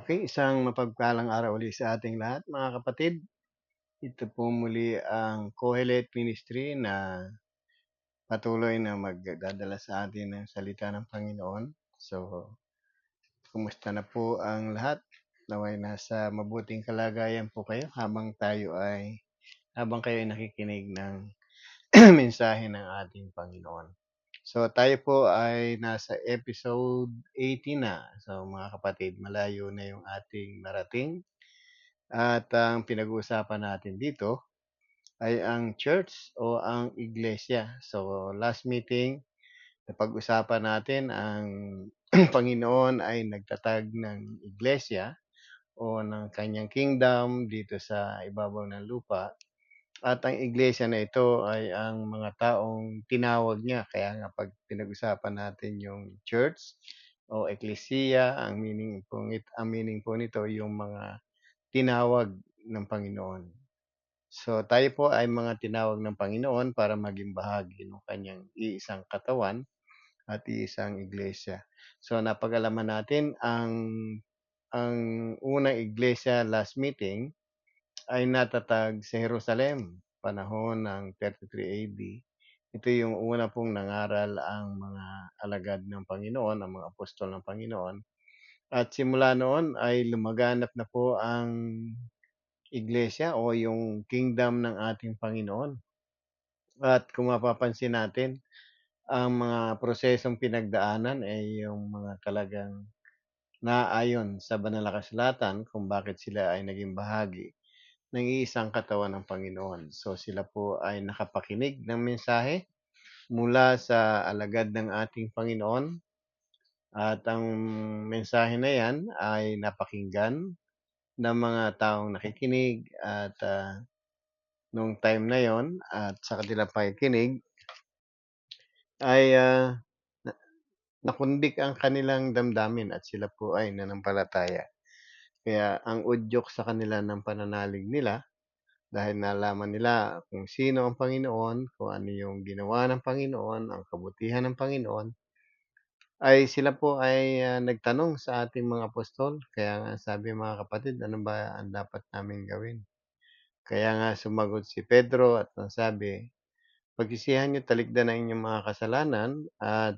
Okay, isang mapagpalang araw ulit sa ating lahat mga kapatid. Ito po muli ang Kohelet Ministry na patuloy na magdadala sa atin ng salita ng Panginoon. So, kumusta na po ang lahat? Naway nasa mabuting kalagayan po kayo habang kayo ay nakikinig ng mensahe ng ating Panginoon. So, tayo po ay nasa episode 18 na. So, mga kapatid, malayo na yung ating narating. At ang pinag-uusapan natin dito ay ang church o ang iglesia. So, last meeting, napag-usapan natin ang Panginoon ay nagtatag ng iglesia o ng kanyang kingdom dito sa ibabaw ng lupa. At ang iglesia na ito ay ang mga taong tinawag niya. Kaya nga pag pinag-usapan natin yung church o ecclesia, ang meaning po nito yung mga tinawag ng Panginoon. So tayo po ay mga tinawag ng Panginoon para maging bahagi ng kanyang iisang katawan at iisang iglesia. So napag-alaman natin ang unang iglesia last meeting ay natatag sa Jerusalem panahon ng 33 AD. Ito yung una pong nangaral ang mga alagad ng Panginoon, ang mga apostol ng Panginoon. At simula noon ay lumaganap na po ang iglesia o yung kingdom ng ating Panginoon. At kung mapapansin natin, ang mga prosesong pinagdaanan ay yung mga talagang naayon sa banal na kasulatan kung bakit sila ay naging bahagi ng iisang katawan ng Panginoon. So sila po ay nakapakinig ng mensahe mula sa alagad ng ating Panginoon at ang mensahe na yan ay napakinggan ng mga taong nakikinig at nung time na yon at sa kanilang pakikinig ay na nakundik ang kanilang damdamin at sila po ay nanampalataya. Kaya ang udyok sa kanila ng pananalig nila dahil nalaman nila kung sino ang Panginoon, kung ano yung ginawa ng Panginoon, ang kabutihan ng Panginoon, ay sila po ay nagtanong sa ating mga apostol. Kaya nga sabi mga kapatid, ano ba ang dapat naming gawin? Kaya nga sumagot si Pedro at sabi, pagsisihan niyo talikdan ang inyong mga kasalanan at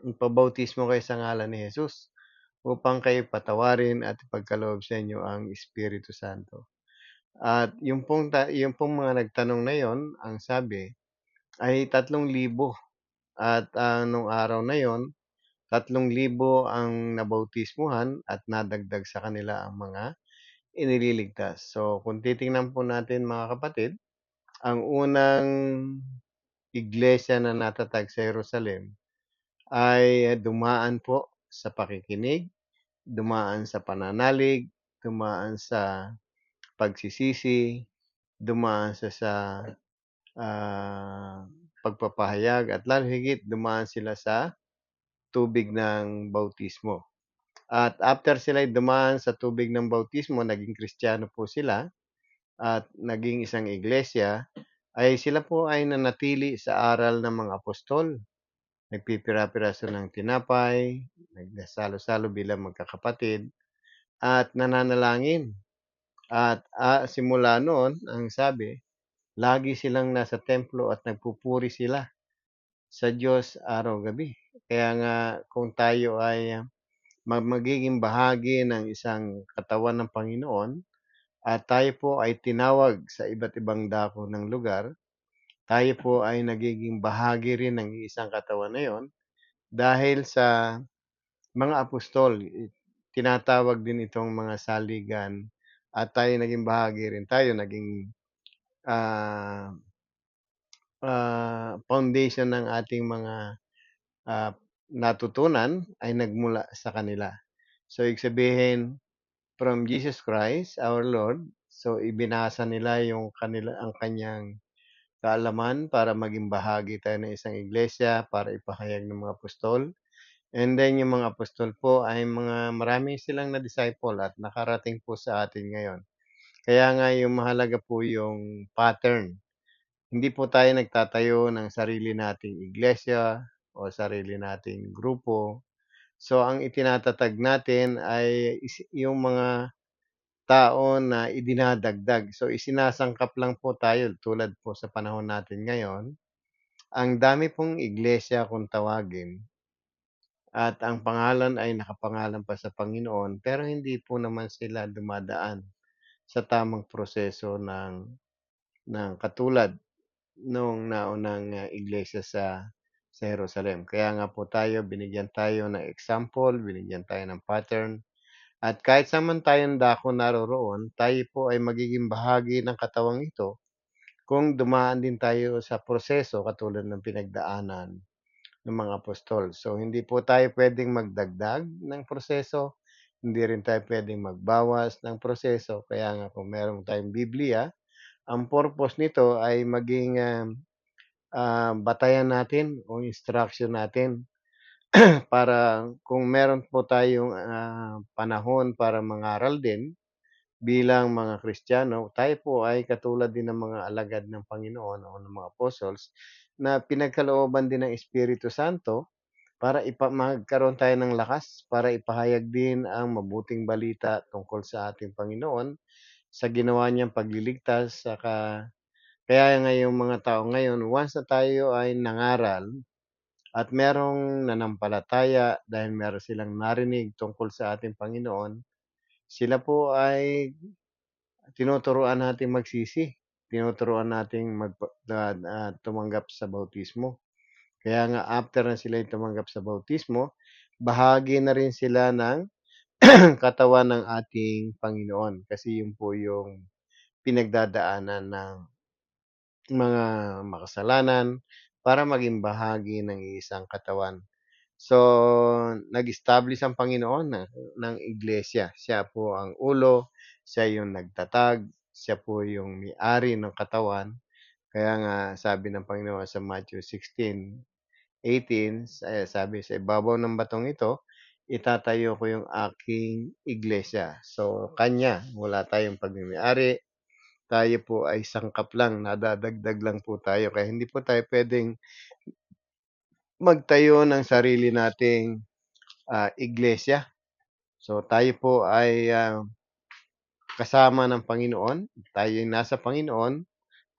magpabautismo kayo sa ngalan ni Jesus upang kayo patawarin at ipagkaloob sa inyo ang Espiritu Santo. At yung pong mga nagtanong na yon, ang sabi ay 3,000 at nung araw na yon, 3,000 ang nabautismuhan at nadagdag sa kanila ang mga inililigtas. So kung titingnan po natin mga kapatid, ang unang iglesia na natatag sa Jerusalem ay dumaan po sa pakikinig, dumaan sa pananalig, dumaan sa pagsisisi, dumaan sa ah, pagpapahayag at lalo higit dumaan sila sa tubig ng bautismo. At after sila'y dumaan sa tubig ng bautismo, naging Kristiyano po sila at naging isang iglesia, ay sila po ay nanatili sa aral ng mga apostol. Nagpipira-piraso ng tinapay, nagsalo-salo bilang magkakapatid, at nananalangin. At simula noon, ang sabi, lagi silang nasa templo at nagpupuri sila sa Diyos araw-gabi. Kaya nga kung tayo ay magiging bahagi ng isang katawan ng Panginoon at tayo po ay tinawag sa iba't ibang dako ng lugar, tayo po ay nagiging bahagi rin ng isang katawan na yon dahil sa mga apostol. Tinatawag din itong mga saligan at tayo naging bahagi rin tayo, naging ah, foundation ng ating mga ah, natutunan ay nagmula sa kanila. So, ibig sabihin, from Jesus Christ, our Lord, so ibinasa nila ang kanyang kaalaman para maging bahagi tayo ng isang iglesia, para ipahayag ng mga apostol. And then yung mga apostol po ay marami silang na-disciple at nakarating po sa atin ngayon. Kaya nga yung mahalaga po yung pattern. Hindi po tayo nagtatayo ng sarili nating iglesia o sarili nating grupo. So, ang itinatatag natin ay yung mga tao na idinadagdag. So, isinasangkap lang po tayo tulad po sa panahon natin ngayon. Ang dami pong iglesia kung tawagin at ang pangalan ay nakapangalan pa sa Panginoon pero hindi po naman sila dumadaan sa tamang proseso ng katulad nung naunang, iglesia sa Jerusalem. Kaya nga po binigyan tayo ng example, binigyan tayo ng pattern at kahit saan man tayong dako naroroon, tayo po ay magiging bahagi ng katawang ito kung dumaan din tayo sa proseso katulad ng pinagdaanan ng mga apostol. So, hindi po tayo puwedeng magdagdag ng proseso, hindi rin tayo puwedeng magbawas ng proseso. Kaya nga kung meron tayong Biblia, ang purpose nito ay maging, batayan natin o instruction natin para kung meron po tayong, panahon para mangaral din bilang mga Kristiyano, tayo po ay katulad din ng mga alagad ng Panginoon o ng mga apostles na pinagkalooban din ng Espiritu Santo para magkaroon tayo ng lakas para ipahayag din ang mabuting balita tungkol sa ating Panginoon, sa ginawa niyang pagliligtas, kaya nga yung mga tao ngayon once na tayo ay nangaral at merong nanampalataya dahil meron silang narinig tungkol sa ating Panginoon, sila po ay tinuturuan nating magsisi, tinuturuan nating tumanggap sa bautismo. Kaya nga after na sila tumanggap sa bautismo, bahagi na rin sila ng katawan ng ating Panginoon kasi yun po yung pinagdadaanan ng mga makasalanan para maging bahagi ng isang katawan. So, nag-establish ang Panginoon ng iglesia. Siya po ang ulo, siya yung nagtatag, siya po yung may-ari ng katawan. Kaya nga sabi ng Panginoon sa Matthew 16:18, sabi, "Sa ibabaw ng batong ito, itatayo ko yung aking iglesia." So, kanya, wala tayong pagmimay-ari. Tayo po ay sangkap lang, nadadagdag lang po tayo. Kaya hindi po tayo puwedeng magtayo ng sarili nating, iglesia. So, tayo po ay, kasama ng Panginoon, tayo'y nasa Panginoon.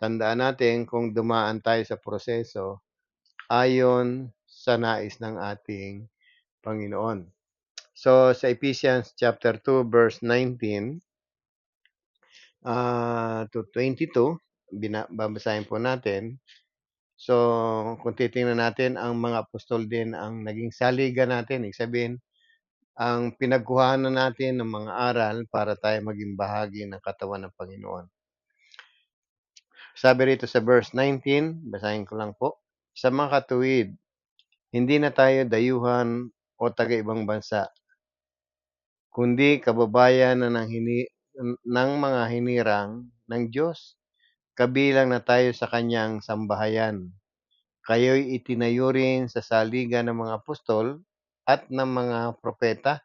Tandaan natin kung dumaan tayo sa proseso ayon sa nais ng ating Panginoon. So, sa Ephesians chapter 2 verse 19, to 22, babasahin po natin. So, kung titingnan natin ang mga apostol din ang naging saligan natin, ibig sabihin ang pinagkuhanan natin ng mga aral para tayo maging bahagi ng katawan ng Panginoon. Sabi rito sa verse 19, basahin ko lang po. Sa mga katuwid, hindi na tayo dayuhan o taga-ibang bansa, kundi kababayan na ng mga hinirang ng Diyos. Kabilang na tayo sa kanyang sambahayan. Kayo'y itinayo rin sa saligan ng mga apostol at ng mga propeta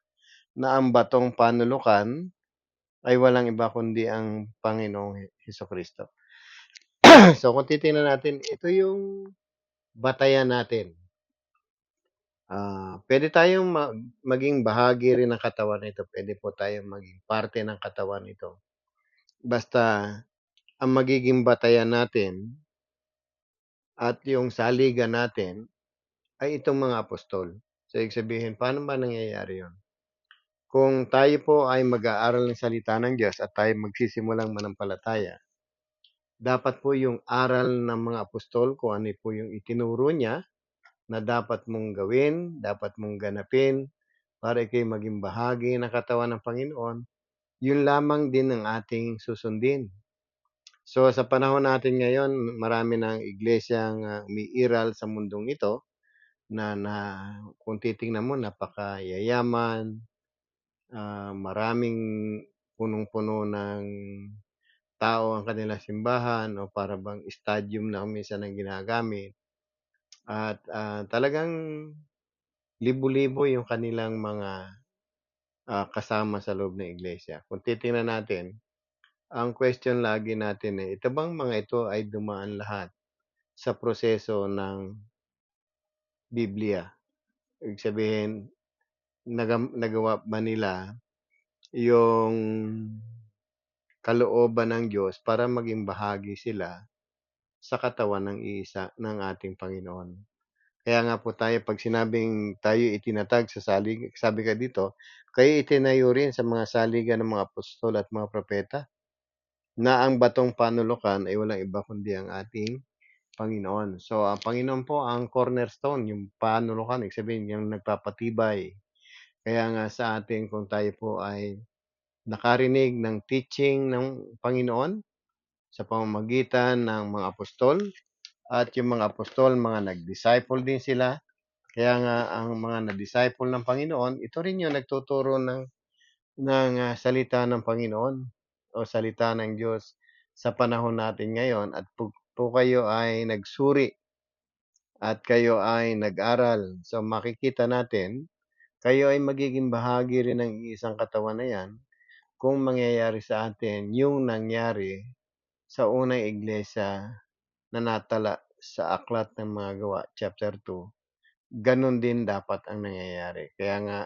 na ang batong panulukan ay walang iba kundi ang Panginoong Hesukristo. So kung titingnan natin, ito yung batayan natin. Puwede tayong maging bahagi rin ng katawan nito, puwede po tayong maging parte ng katawan nito. Basta ang magiging batayan natin at yung saligan natin ay itong mga apostol. So ibig sabihin, paano ba nangyayari yun? Kung tayo po ay mag-aaral ng salita ng Diyos at tayo magsisimulang manampalataya, dapat po yung aral ng mga apostol kung ano po yung itinuro niya na dapat mong gawin, dapat mong ganapin para ika'y maging bahagi ng katawan ng Panginoon, yun lamang din ang ating susundin. So sa panahon natin ngayon, marami ng iglesyang umiiral sa mundong ito na kung titingnan mo napakayayaman, maraming punong-puno ng tao ang kanilang simbahan o para bang stadium na kung minsan ang ginagamit at, talagang libo-libo yung kanilang mga, kasama sa loob ng iglesia. Kung titingnan natin, ang question lagi natin, ito bang mga ito ay dumaan lahat sa proseso ng Biblia? Ibig sabihin, nagawa ba nila yung kalooban ng Diyos para maging bahagi sila sa katawan ng iisa ng ating Panginoon. Kaya nga po tayo 'pag sinabing tayo itinatag sa sabi ka dito, kayo itinayo rin sa mga saligan ng mga apostol at mga propeta, na ang batong panulukan ay walang iba kundi ang ating Panginoon. So, ang Panginoon po ang cornerstone, yung panulukan, ibig sabihin yung nagpapatibay. Kaya nga sa atin kung tayo po ay nakarinig ng teaching ng Panginoon sa pamamagitan ng mga apostol at yung mga apostol, mga nag-disciple din sila. Kaya nga ang mga na-disciple ng Panginoon, ito rin yung nagtuturo ng salita ng Panginoon o salita ng Diyos sa panahon natin ngayon at po kayo ay nagsuri at kayo ay nag-aral. So makikita natin, kayo ay magiging bahagi rin ng isang katawan na yan kung mangyayari sa atin yung nangyari sa unang iglesia na natala sa Aklat ng Mga Gawa, chapter 2. Ganon din dapat ang nangyayari. Kaya nga,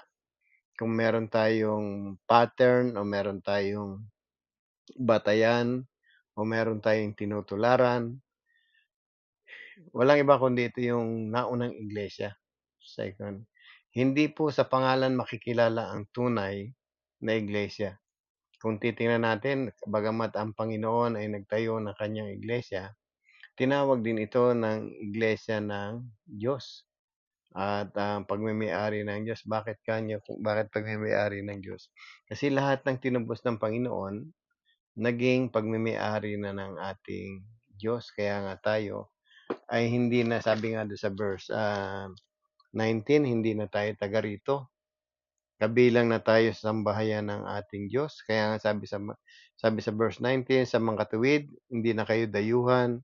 kung meron tayong pattern o meron tayong batayan o meron tayong tinutularan, walang iba kundi ito yung naunang iglesia. Second, hindi po sa pangalan makikilala ang tunay na iglesia. Kung titingnan natin, bagamat ang Panginoon ay nagtayo ng kanyang iglesia, tinawag din ito ng iglesia ng Diyos. At ang pagmamay-ari ng Diyos, bakit pagmamay-ari ng Diyos? Kasi lahat ng tinubos ng Panginoon, naging pagmamay-ari na ng ating Diyos. Kaya nga tayo ay hindi na, sabi nga doon sa verse 19, hindi na tayo taga rito. Kabilang na tayo sa sambahayan ng ating Diyos. Kaya nga sabi sa verse 19, sa mga katuwid, hindi na kayo dayuhan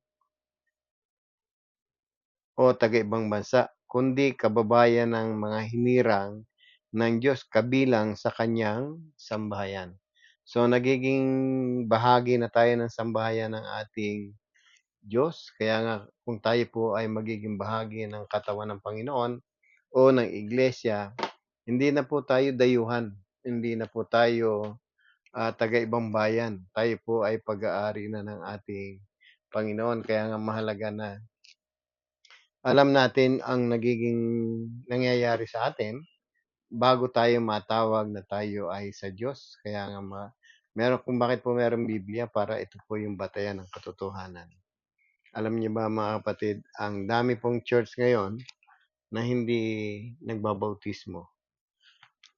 o taga-ibang bansa, kundi kababayan ng mga hinirang ng Diyos kabilang sa kanyang sambahayan. So, nagiging bahagi na tayo ng sambahayan ng ating Diyos. Kaya nga, kung tayo po ay magiging bahagi ng katawan ng Panginoon o ng iglesia, hindi na po tayo dayuhan. Hindi na po tayo taga-ibang bayan. Tayo po ay pag-aari na ng ating Panginoon. Kaya nga mahalaga na alam natin ang nagiging nangyayari sa atin bago tayo matawag na tayo ay sa Diyos. Kaya nga meron kung bakit po merong Biblia para ito po yung batayan ng katotohanan. Alam niyo ba mga kapatid, ang dami pong church ngayon na hindi nagbabautismo.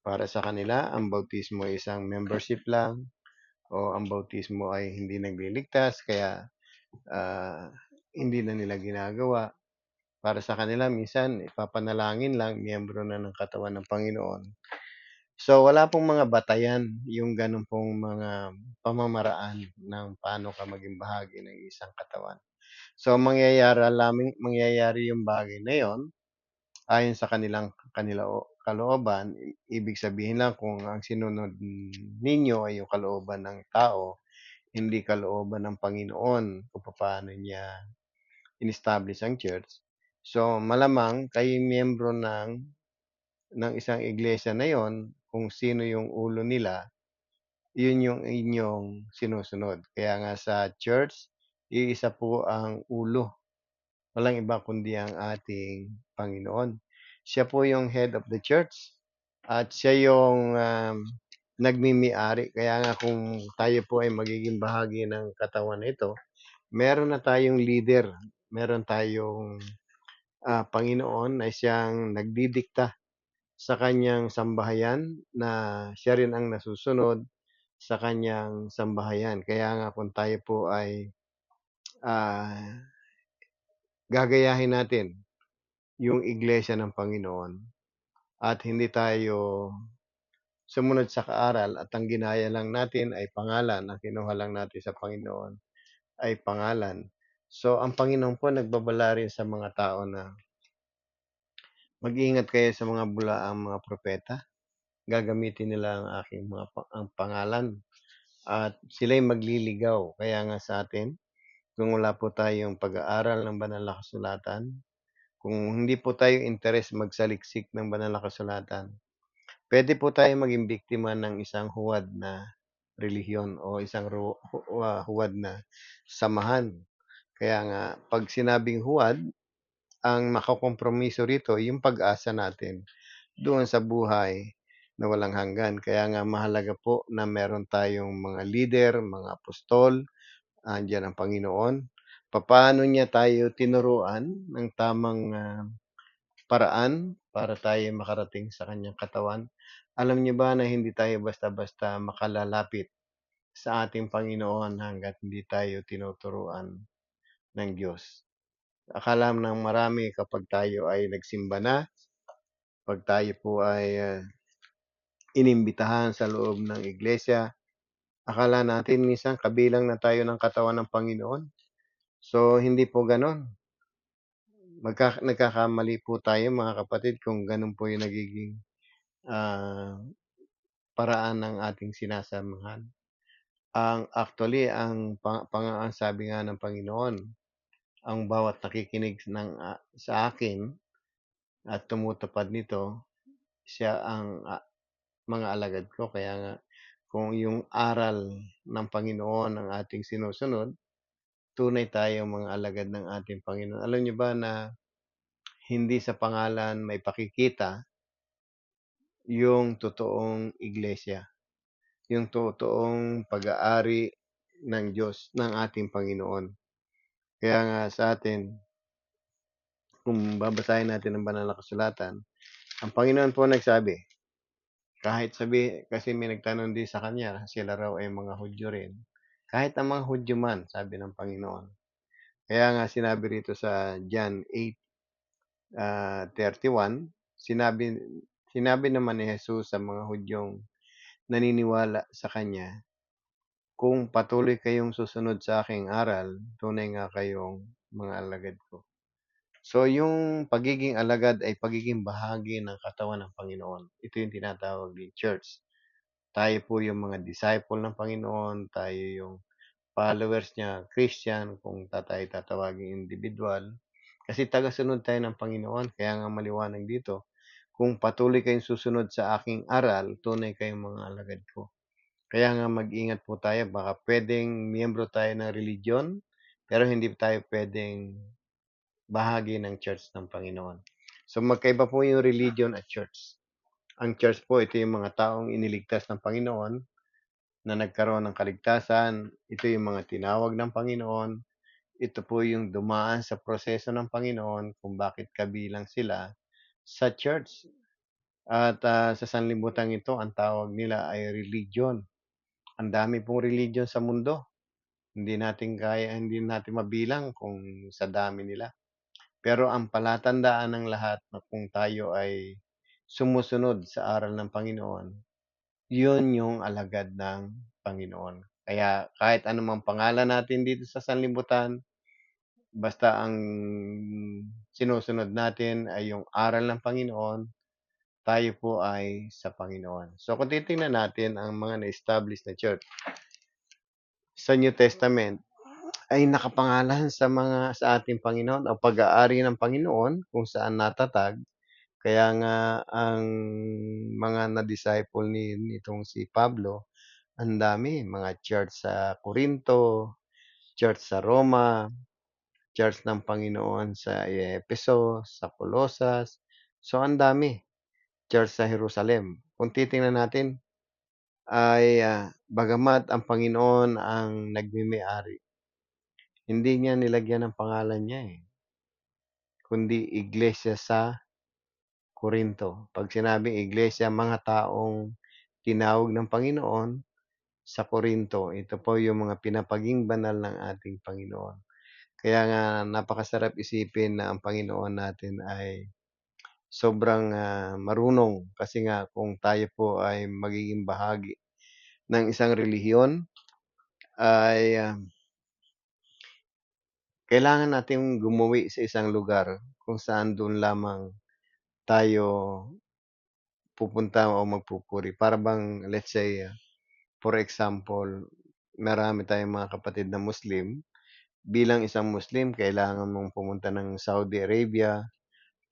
Para sa kanila, ang bautismo ay isang membership lang o ang bautismo ay hindi nagliligtas kaya ah, hindi na nila ginagawa. Para sa kanila minsan ipapanalangin lang, miyembro na ng katawan ng Panginoon. So wala pong mga batayan yung gano'n pong mga pamamaraan ng paano ka maging bahagi ng isang katawan. So mangyayari yung bagay na yon ayon sa kalooban. Ibig sabihin lang kung ang sinunod ninyo ay yung kalooban ng tao, hindi kalooban ng Panginoon kung paano niya in-establish ang church. So malamang kayo'y miyembro ng isang iglesia na yon, kung sino yung ulo nila, yun yung inyong sinusunod. Kaya nga sa church, iisa po ang ulo. Walang iba kundi ang ating Panginoon. Siya po yung head of the church at siya yung nagmimi-ari. Kaya nga kung tayo po ay magiging bahagi ng katawan na ito, meron na tayong leader, meron tayong Panginoon na siyang nagdidikta sa kanyang sambahayan na siya rin ang nasusunod sa kanyang sambahayan. Kaya nga kung tayo po ay ah, gagayahin natin yung iglesia ng Panginoon at hindi tayo sumunod sa kaaral at ang ginaya lang natin ay pangalan, ang kinuha lang natin sa Panginoon ay pangalan. So, ang Panginoon po nagbabala rin sa mga tao na mag-ingat kayo sa mga bulaang mga propeta. Gagamitin nila ang aking ang pangalan at sila'y magliligaw. Kaya nga sa atin, kung wala po tayong pag-aaral ng banal na kasulatan, kung hindi po tayo interes magsaliksik ng banal na kasulatan, Puwede po tayong maging biktima ng isang huwad na relihiyon o isang huwad na samahan. Kaya nga 'pag sinabing huwad, ang nakakompromiso rito yung pag-asa natin doon sa buhay na walang hanggan. Kaya nga mahalaga po na meron tayong mga leader, mga apostol, andiyan ang Panginoon. Papaano niya tayo tinuruan ng tamang, paraan para tayo makarating sa kanyang katawan. Alam niyo ba na hindi tayo basta-basta makalalapit sa ating Panginoon hangga't hindi tayo tinuturuan ng Diyos. Akala ng marami kapag tayo ay nagsimba na, 'pag tayo po ay, inimbitahan sa loob ng iglesia, akala natin minsan kabilang na tayo ng katawan ng Panginoon. So, hindi po gano'n. Nagkakamali po tayo mga kapatid kung gano'n po yung nagiging, ah, paraan ng ating sinasamahan. Ang sabi nga ng Panginoon, ang bawat nakikinig sa akin at tumutupad nito, siya ang, mga alagad ko. Kaya nga kung yung aral ng Panginoon ang ating sinusunod, tunay tayong mga alagad ng ating Panginoon. Alam niyo ba na hindi sa pangalan may pakikita yung totoong iglesia, yung totoong pag-aari ng Diyos, ng ating Panginoon. Kaya nga sa atin, kung babasahin natin ang banal na kasulatan, ang Panginoon po nagsabi, kasi may nagtanong din sa kanya, sila raw ay mga Hudyo rin. Kahit ang mga Hudyo man, sabi ng Panginoon. Kaya nga sinabi rito sa John 8, 31, sinabi sinabi naman ni Jesus sa mga Hudyong naniniwala sa kanya, kung patuloy kayong susunod sa aking aral, tunay nga kayong mga alagad ko. So, yung pagiging alagad ay pagiging bahagi ng katawan ng Panginoon. Ito yung tinatawag din church. Tayo po yung mga disciple ng Panginoon, tayo yung followers niya, Christian, kung tatawagin individual. Kasi tagasunod tayo ng Panginoon, kaya nga maliwanag dito, kung patuloy kayong susunod sa aking aral, tunay kayong mga alagad ko. Kaya nga mag-ingat po tayo, baka pwedeng miyembro tayo ng religion, pero hindi tayo pwedeng bahagi ng church ng Panginoon. So magkaiba po yung religion at church. Ang church po, ito yung mga taong iniligtas ng Panginoon na nagkaroon ng kaligtasan. Ito yung mga tinawag ng Panginoon. Ito po yung dumaan sa proseso ng Panginoon kung bakit kabilang sila sa church. At sa sanlibutan ito, ang tawag nila ay religion. Ang dami pong religion sa mundo. Hindi natin mabilang kung sa dami nila. Pero ang palatandaan ng lahat na kung tayo ay sumusunod sa aral ng Panginoon, yun yung alagad ng Panginoon. Kaya kahit anumang pangalan natin dito sa sanlibutan, basta ang sinusunod natin ay yung aral ng Panginoon, tayo po ay sa Panginoon. So kung titingnan natin ang mga na-establish na church sa New Testament, ay nakapangalan sa ating Panginoon o pag-aari ng Panginoon kung saan natatag. Kaya nga ang mga na-disciple nitong si Pablo, ang dami, mga church sa Corinto, church sa Roma, church ng Panginoon sa Efeso, sa Colosas. So ang dami, church sa Jerusalem. Kung titingnan natin ay bagamat ang Panginoon ang nagmimay-ari, hindi niya nilagyan ng pangalan niya kundi Iglesia sa Corinto. 'Pag sinabing iglesia, mga taong tinawag ng Panginoon sa Corinto. Ito po yung mga pinapaging banal ng ating Panginoon. Kaya nga napakasarap isipin na ang Panginoon natin ay sobrang, marunong kasi nga kung tayo po ay magiging bahagi ng isang relihiyon ay, kailangan nating gumuwi sa isang lugar kung saan dun lamang tayo pupunta o magpupuri. Para bang let's say, for example, marami tayong mga kapatid na Muslim. Bilang isang Muslim, kailangan mong pumunta ng Saudi Arabia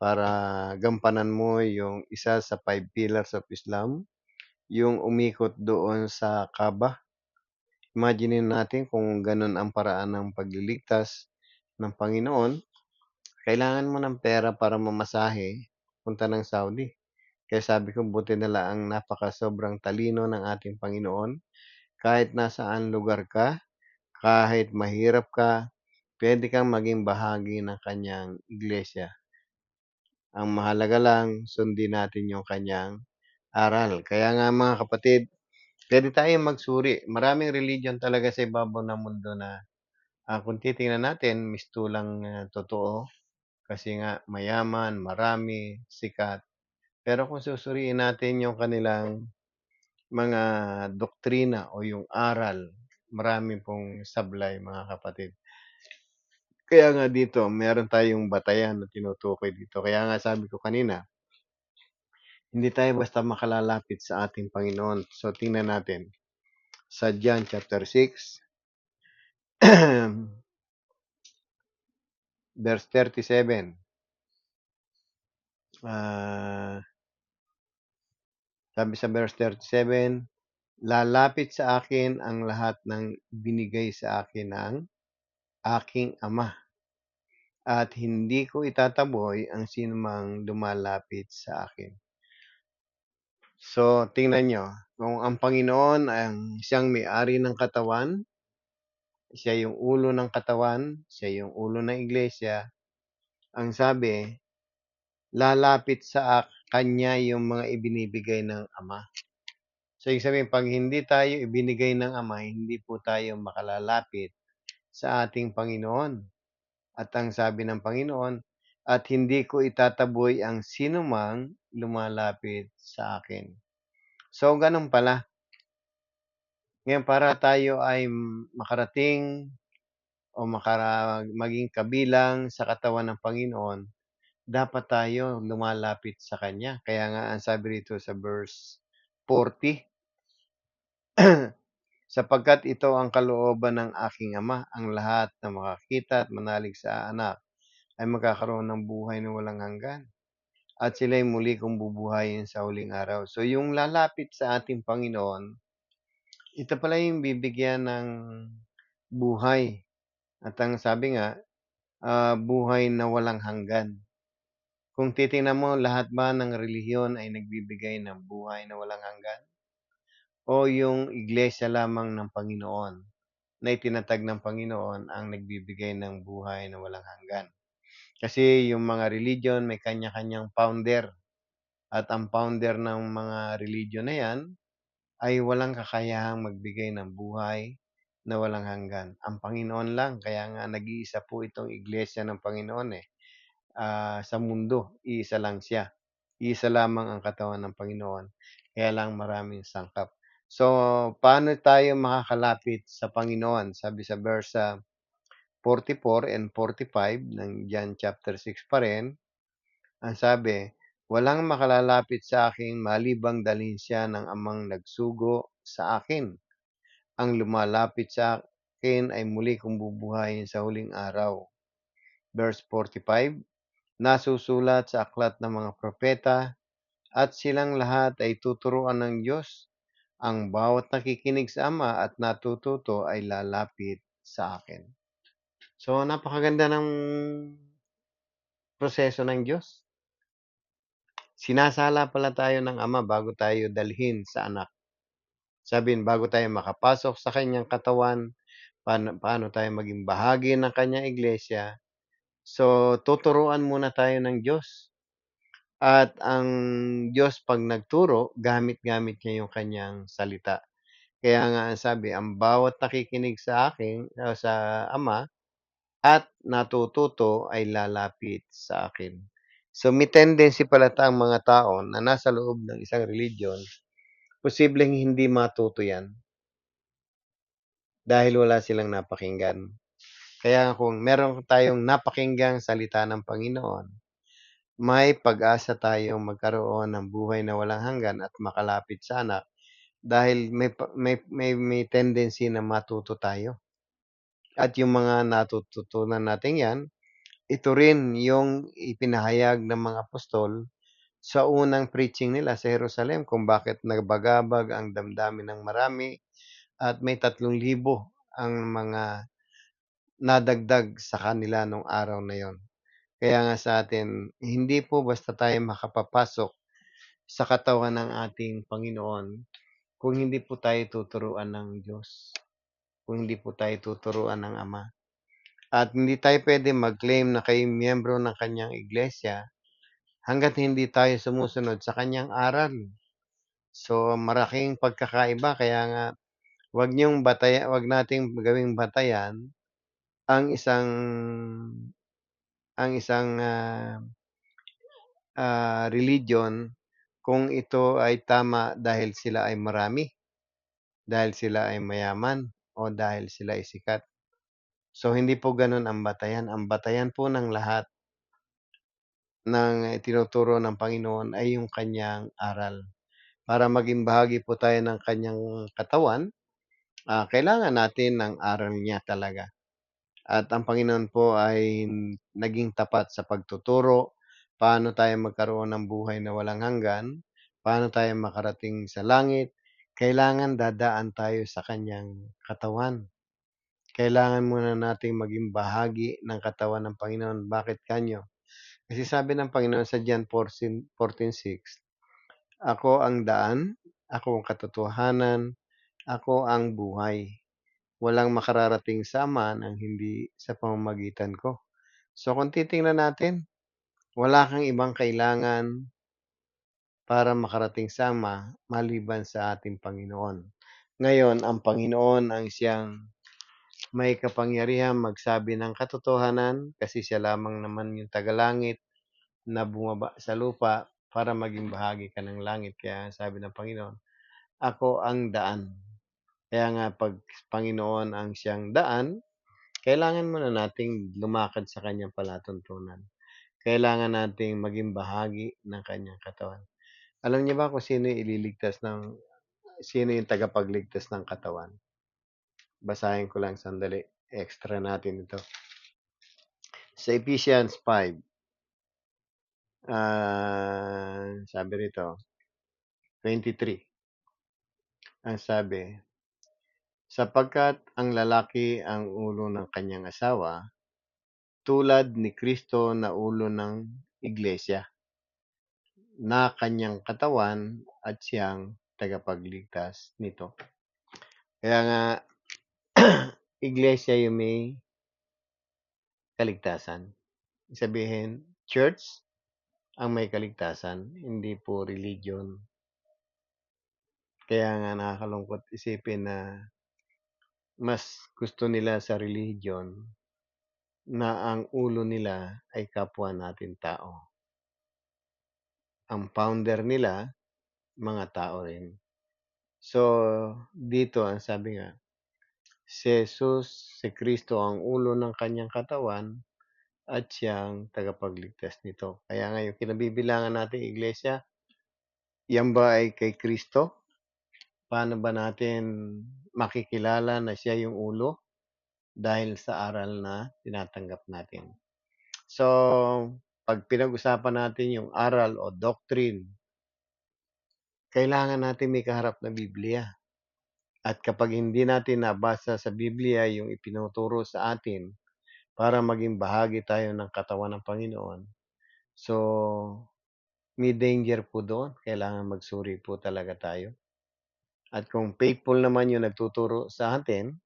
para gampanan mo yung isa sa 5 pillars of Islam, yung umikot doon sa Kaaba. Imaginin natin kung gano'n ang paraan ng pagliligtas ng Panginoon, kailangan mo ng pera para mamasahe punta ng Saudi. Kaya sabi ko buti na laang napakasobrang talino ng ating Panginoon, kahit nasaan lugar ka, kahit mahirap ka, puwede kang maging bahagi ng kanyang iglesia. Ang mahalaga lang sundin natin yung kanyang aral. Kaya nga mga kapatid, puwede tayong magsuri. Maraming religion talaga sa ibabaw ng mundo na, kung titingnan natin mistulang, totoo. Kasi nga mayaman, marami, sikat. Pero kung susuriin natin yung kanilang mga doktrina o yung aral, marami pong sablay mga kapatid. Kaya nga dito meron tayong batayan na tinutukoy dito. Kaya nga sabi ko kanina, hindi tayo basta makalalapit sa ating Panginoon. So tingnan natin sa John chapter 6, verse 37. Sabi sa verse 37, lalapit sa akin ang lahat ng binigay sa akin ng aking Ama, at hindi ko itataboy ang sinumang lumalapit sa akin. So, tingnan nyo, kung ang Panginoon ang siyang may-ari ng katawan, siya yung ulo ng katawan, siya yung ulo ng iglesia, ang sabi, lalapit sa kanya yung mga ibinibigay ng Ama. So, ibig sabihin, pag hindi tayo ibinigay ng Ama, hindi po tayo makalalapit sa ating Panginoon. At ang sabi ng Panginoon, at hindi ko itataboy ang sinumang lumalapit sa akin. So, ganun pala. Ngayon, para tayo ay makarating o maging kabilang sa katawan ng Panginoon, dapat tayo lumalapit sa Kanya. Kaya nga, ang sabi rito sa verse 40, sapagkat ito ang kalooban ng aking Ama, ang lahat na makakita at manalig sa anak ay magkakaroon ng buhay na walang hanggan. At sila'y muli kong bubuhayin sa huling araw. So, yung lalapit sa ating Panginoon, ito pala yung bibigyan ng buhay. At ang sabi nga, buhay na walang hanggan. Kung titingnan mo, lahat ba ng relihiyon ay nagbibigay ng buhay na walang hanggan? O yung iglesia lamang ng Panginoon na itinatag ng Panginoon ang nagbibigay ng buhay na walang hanggan? Kasi yung mga religion may kanya-kanyang founder. At ang founder ng mga religion na yan ay walang kakayahang magbigay ng buhay na walang hanggan. Ang Panginoon lang, kaya nga nag-iisa po itong iglesia ng Panginoon sa mundo, iisa lang siya. Iisa lamang ang katawan ng Panginoon, kaya lang maraming sangkap. So, paano tayo makakalapit sa Panginoon? Sabi sa verse 44 and 45 ng John chapter 6 pa rin, ang sabi, walang makalalapit sa akin malibang dalhin siya ng amang nagsugo sa akin. Ang lumalapit sa akin ay muli kong bubuhayin sa huling araw. Verse 45, nasusulat sa aklat ng mga propeta at silang lahat ay tuturuan ng Diyos. Ang bawat nakikinig sa Ama at natututo ay lalapit sa akin. So, napakaganda ng proseso ng Diyos. Sinasala pala tayo ng Ama bago tayo dalhin sa anak. Sabihin, bago tayo makapasok sa kanyang katawan, paano tayo maging bahagi ng kanyang iglesia. So, tuturuan muna tayo ng Diyos. At ang Diyos pag nagturo, gamit-gamit niya yung kanyang salita. Kaya nga ang sabi, ang bawat nakikinig sa akin, sa Ama, at natututo ay lalapit sa akin. So may tendency pala ang mga tao na nasa loob ng isang religion, posibleng hindi matuto yan dahil wala silang napakinggan. Kaya kung meron tayong napakinggang salita ng Panginoon, may pag-asa tayong magkaroon ng buhay na walang hanggan at makalapit sa anak dahil may tendency na matuto tayo. At yung mga natututunan natin yan ito rin yung ipinahayag ng mga apostol sa unang preaching nila sa Jerusalem kung bakit nagbagabag ang damdamin ng marami at may 3,000 ang mga nadagdag sa kanila nung araw na yon. Kaya nga sa atin, hindi po basta tayo makapapasok sa katawan ng ating Panginoon kung hindi po tayo tuturuan ng Diyos, kung hindi po tayo tuturuan ng Ama. At hindi tayo pwede mag-claim na kayo miyembro ng kanyang iglesia hangga't hindi tayo sumusunod sa kanyang aral. So, malaking pagkakaiba kaya nga wag nating gawing batayan ang isang religion kung ito ay tama dahil sila ay marami, dahil sila ay mayaman, o dahil sila ay sikat. So, hindi po gano'n ang batayan. Ang batayan po ng lahat ng tinuturo ng Panginoon ay yung kanyang aral. Para maging bahagi po tayo ng kanyang katawan, kailangan natin ng aral niya talaga. At ang Panginoon po ay naging tapat sa pagtuturo, paano tayo magkaroon ng buhay na walang hanggan, paano tayo makarating sa langit, kailangan dadaan tayo sa kanyang katawan. Kailangan muna nating maging bahagi ng katawan ng Panginoon. Bakit kanyo? Kasi sabi ng Panginoon sa John 14:6, "Ako ang daan, ako ang katotohanan, ako ang buhay. Walang makararating sa Ama nang hindi sa pamamagitan ko." So kung titingnan natin, wala kang ibang kailangan para makarating sa Ama maliban sa ating Panginoon. Ngayon, ang Panginoon ang siyang may kapangyarihang magsabi ng katotohanan kasi siya lamang naman yung tagalangit na bumaba sa lupa para maging bahagi ka ng langit. Kaya sabi ng Panginoon, "Ako ang daan." Kaya nga 'pag Panginoon ang siyang daan, kailangan muna nating lumakad sa kanyang palatuntunan. Kailangan nating maging bahagi ng kanyang katawan. Alam niyo ba kung sino yung tagapagligtas ng katawan? Basahin ko lang sandali, extra natin ito. Sa Ephesians 5, sabi rito, 23, ang sabi, "Sapagkat ang lalaki ang ulo ng kanyang asawa, tulad ni Kristo na ulo ng iglesia, na kanyang katawan at siyang tagapagligtas nito." Kaya nga, iglesia yung may kaligtasan. Sabihin, church ang may kaligtasan, hindi po religion. Kaya nga nakakalungkot isipin na mas gusto nila sa religion na ang ulo nila ay kapwa natin tao. Ang founder nila, mga tao rin. So, dito ang sabi nga, si Jesus, si Kristo ang ulo ng kanyang katawan at siyang tagapagligtas nito. Kaya ngayon, kinabibilangan nating iglesia, yan ba ay kay Kristo? Paano ba natin makikilala na siya yung ulo? Dahil sa aral na tinatanggap natin. So, pag pinag-usapan natin yung aral o doctrine, kailangan natin may kaharap na Biblia. At kapag hindi natin nabasa sa Biblia yung ipinuturo sa atin para maging bahagi tayo ng katawan ng Panginoon, so may danger po doon. Kailangan magsuri po talaga tayo. At kung faithful naman yung nagtuturo sa atin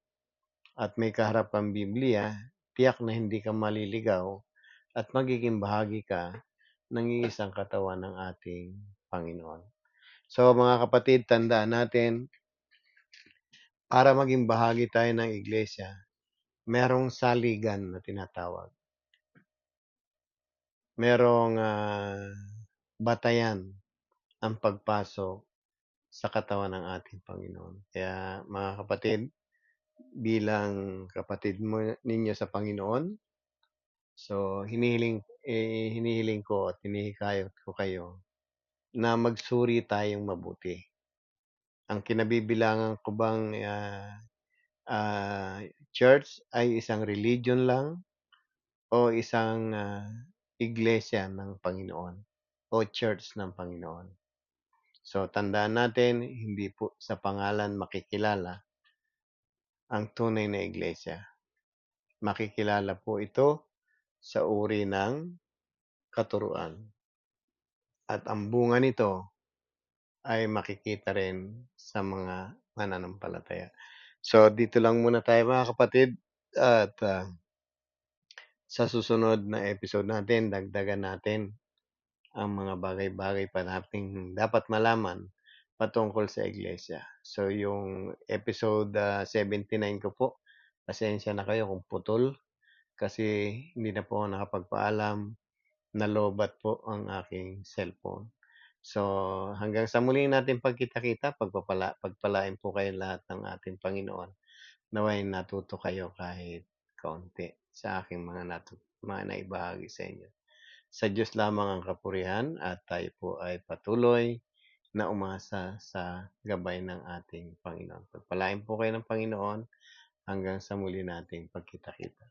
at may kaharap ang Biblia, tiyak na hindi ka maliligaw at magiging bahagi ka ng iisang katawan ng ating Panginoon. So mga kapatid, tandaan natin, para maging bahagi tayo ng iglesia, merong saligan na tinatawag. Merong batayan ang pagpasok sa katawan ng ating Panginoon. Kaya mga kapatid, bilang kapatid ninyo sa Panginoon, so hinihiling ko at hinihikayat ko kayo na magsuri tayong mabuti. Ang kinabibilangan ko bang church ay isang religion lang o isang, iglesia ng Panginoon o church ng Panginoon. So, tandaan natin hindi po sa pangalan makikilala ang tunay na iglesia. Makikilala po ito sa uri ng katuruan at ang bunga nito ay makikita rin sa mga mananampalataya. So, dito lang muna tayo mga kapatid at, sa susunod na episode natin dagdagan natin ang mga bagay-bagay pa nating dapat malaman patungkol sa iglesia. So, yung episode, 79 ko po, pasensya na kayo kung putol kasi hindi na po ako nakapagpaalam, nalobat po ang aking cellphone. So, hanggang sa muli nating pagkita-kita, pagpalain po kayo lahat ng ating Panginoon. Nawa'y natuto kayo kahit kaunti sa aking mga naibahagi sa inyo. Sa Diyos lamang ang kapurihan at tayo po ay patuloy na umasa sa gabay ng ating Panginoon. Pagpalain po kayo ng Panginoon hanggang sa muli nating pagkita-kita.